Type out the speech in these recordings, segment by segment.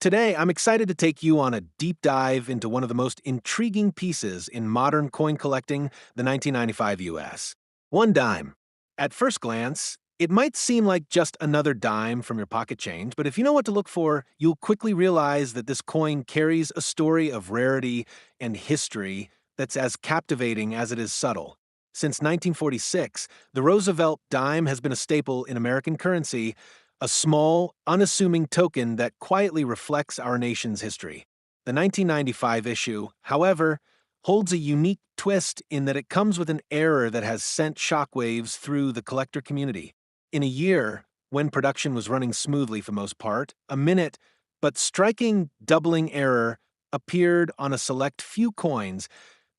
Today, I'm excited to take you on a deep dive into one of the most intriguing pieces in modern coin collecting, the 1995 US. One dime. At first glance, it might seem like just another dime from your pocket change, but if you know what to look for, you'll quickly realize that this coin carries a story of rarity and history that's as captivating as it is subtle. Since 1946, the Roosevelt dime has been a staple in American currency, a small, unassuming token that quietly reflects our nation's history. The 1995 issue, however, holds a unique twist in that it comes with an error that has sent shockwaves through the collector community. In a year, when production was running smoothly for most part, a minute, but striking doubling error appeared on a select few coins,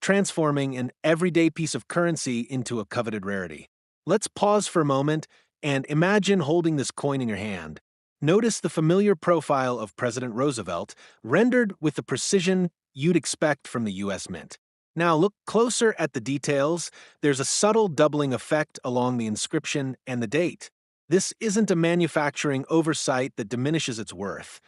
transforming an everyday piece of currency into a coveted rarity. Let's pause for a moment and imagine holding this coin in your hand. Notice the familiar profile of President Roosevelt, rendered with the precision you'd expect from the US Mint. Now look closer at the details. There's a subtle doubling effect along the inscription and the date. This isn't a manufacturing oversight that diminishes its worth.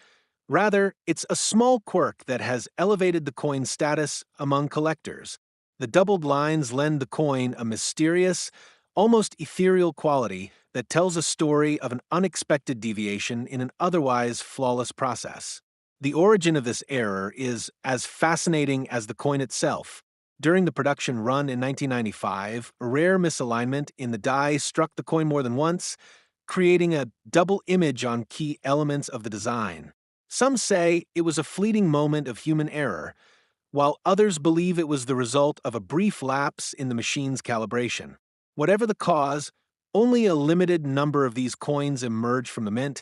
Rather, it's a small quirk that has elevated the coin's status among collectors. The doubled lines lend the coin a mysterious, almost ethereal quality that tells a story of an unexpected deviation in an otherwise flawless process. The origin of this error is as fascinating as the coin itself. During the production run in 1995, a rare misalignment in the die struck the coin more than once, creating a double image on key elements of the design. Some say it was a fleeting moment of human error, while others believe it was the result of a brief lapse in the machine's calibration. Whatever the cause, only a limited number of these coins emerge from the mint,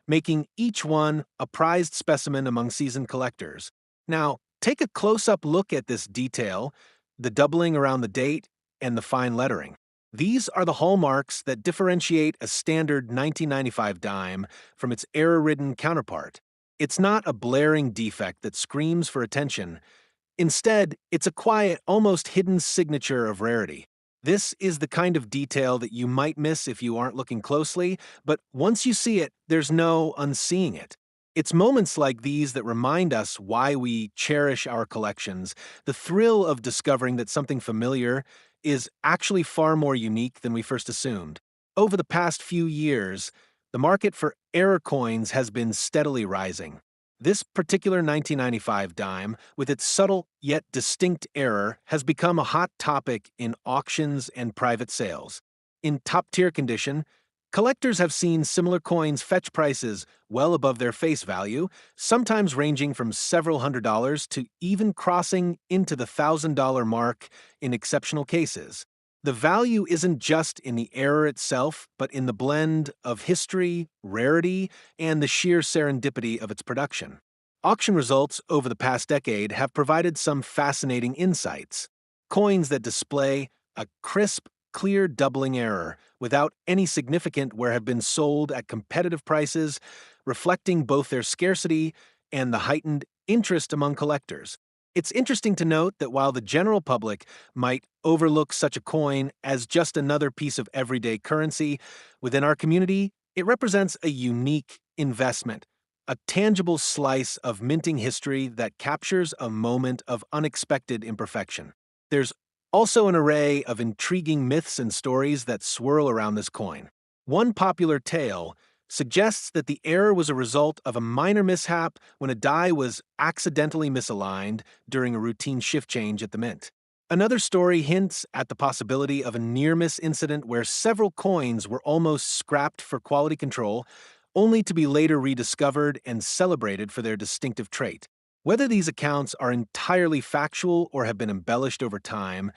making each one a prized specimen among seasoned collectors. Now, take a close-up look at this detail, the doubling around the date, and the fine lettering. These are the hallmarks that differentiate a standard 1995 dime from its error-ridden counterpart. It's not a blaring defect that screams for attention. Instead, it's a quiet, almost hidden signature of rarity. This is the kind of detail that you might miss if you aren't looking closely, but once you see it, there's no unseeing it. It's moments like these that remind us why we cherish our collections, the thrill of discovering that something familiar is actually far more unique than we first assumed. Over the past few years, the market for error coins has been steadily rising. This particular 1995 dime, with its subtle yet distinct error, has become a hot topic in auctions and private sales. In top-tier condition, collectors have seen similar coins fetch prices well above their face value, sometimes ranging from several $100s to even crossing into the $1,000 mark in exceptional cases. The value isn't just in the error itself, but in the blend of history, rarity, and the sheer serendipity of its production. Auction results over the past decade have provided some fascinating insights. Coins that display a crisp, clear doubling error without any significant wear have been sold at competitive prices, reflecting both their scarcity and the heightened interest among collectors. It's interesting to note that while the general public might overlook such a coin as just another piece of everyday currency, within our community, it represents a unique investment, a tangible slice of minting history that captures a moment of unexpected imperfection. There's also an array of intriguing myths and stories that swirl around this coin. One popular tale suggests that the error was a result of a minor mishap when a die was accidentally misaligned during a routine shift change at the mint. Another story hints at the possibility of a near-miss incident where several coins were almost scrapped for quality control, only to be later rediscovered and celebrated for their distinctive trait. Whether these accounts are entirely factual or have been embellished over time,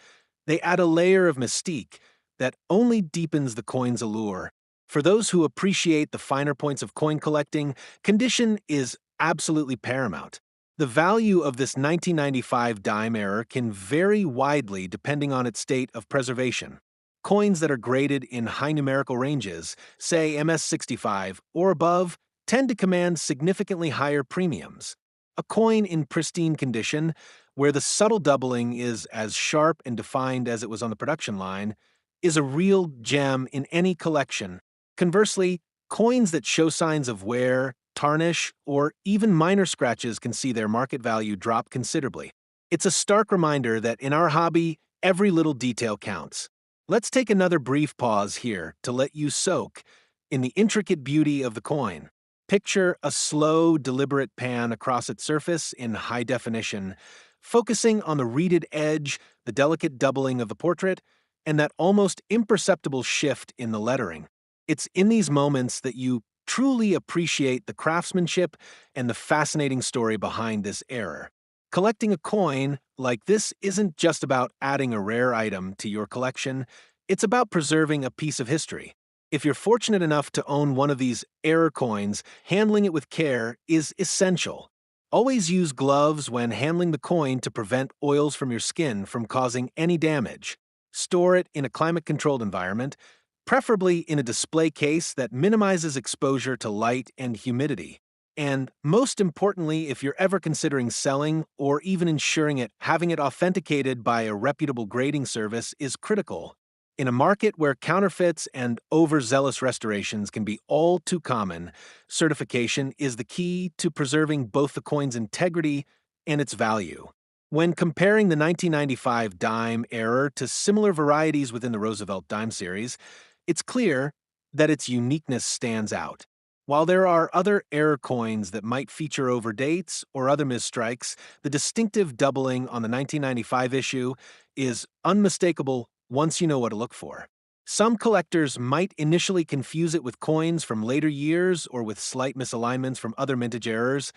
they add a layer of mystique that only deepens the coin's allure. For those who appreciate the finer points of coin collecting, condition is absolutely paramount. The value of this 1995 dime error can vary widely depending on its state of preservation. Coins that are graded in high numerical ranges, say MS-65 or above, tend to command significantly higher premiums. A coin in pristine condition, where the subtle doubling is as sharp and defined as it was on the production line, is a real gem in any collection. Conversely, coins that show signs of wear, tarnish, or even minor scratches can see their market value drop considerably. It's a stark reminder that in our hobby, every little detail counts. Let's take another brief pause here to let you soak in the intricate beauty of the coin. Picture a slow, deliberate pan across its surface in high definition, focusing on the reeded edge, the delicate doubling of the portrait, and that almost imperceptible shift in the lettering. It's in these moments that you truly appreciate the craftsmanship and the fascinating story behind this error. Collecting a coin like this isn't just about adding a rare item to your collection, it's about preserving a piece of history. If you're fortunate enough to own one of these error coins, handling it with care is essential. Always use gloves when handling the coin to prevent oils from your skin from causing any damage. Store it in a climate-controlled environment, preferably in a display case that minimizes exposure to light and humidity. And most importantly, if you're ever considering selling or even ensuring having it authenticated by a reputable grading service is critical. In a market where counterfeits and overzealous restorations can be all too common, certification is the key to preserving both the coin's integrity and its value. When comparing the 1995 dime error to similar varieties within the Roosevelt dime series, it's clear that its uniqueness stands out. While there are other error coins that might feature overdates or other misstrikes, the distinctive doubling on the 1995 issue is unmistakable once you know what to look for. Some collectors might initially confuse it with coins from later years or with slight misalignments from other mintage errors,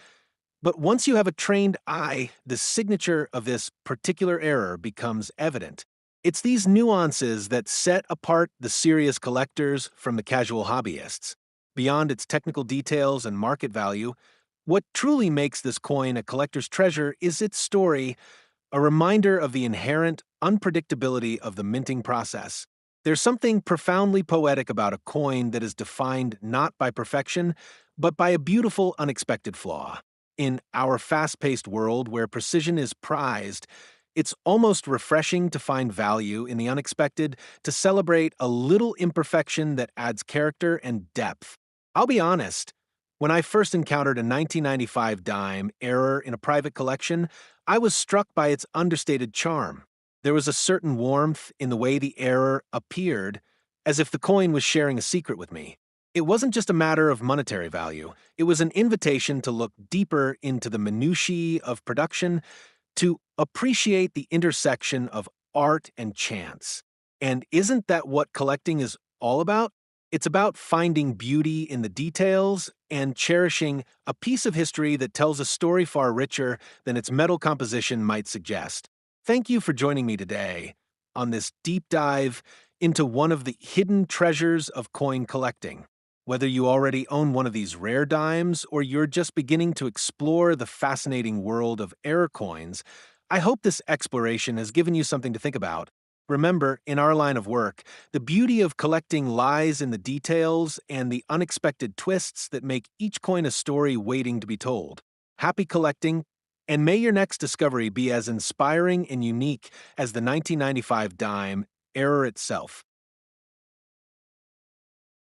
but once you have a trained eye, the signature of this particular error becomes evident. It's these nuances that set apart the serious collectors from the casual hobbyists. Beyond its technical details and market value, what truly makes this coin a collector's treasure is its story, a reminder of the inherent unpredictability of the minting process. There's something profoundly poetic about a coin that is defined not by perfection, but by a beautiful, unexpected flaw. In our fast-paced world where precision is prized, it's almost refreshing to find value in the unexpected, to celebrate a little imperfection that adds character and depth. I'll be honest, when I first encountered a 1995 dime error in a private collection, I was struck by its understated charm. There was a certain warmth in the way the error appeared, as if the coin was sharing a secret with me. It wasn't just a matter of monetary value, it was an invitation to look deeper into the minutiae of production, to appreciate the intersection of art and chance. And isn't that what collecting is all about? It's about finding beauty in the details and cherishing a piece of history that tells a story far richer than its metal composition might suggest. Thank you for joining me today on this deep dive into one of the hidden treasures of coin collecting. Whether you already own one of these rare dimes or you're just beginning to explore the fascinating world of error coins, I hope this exploration has given you something to think about. Remember, in our line of work, the beauty of collecting lies in the details and the unexpected twists that make each coin a story waiting to be told. Happy collecting, and may your next discovery be as inspiring and unique as the 1995 dime error itself.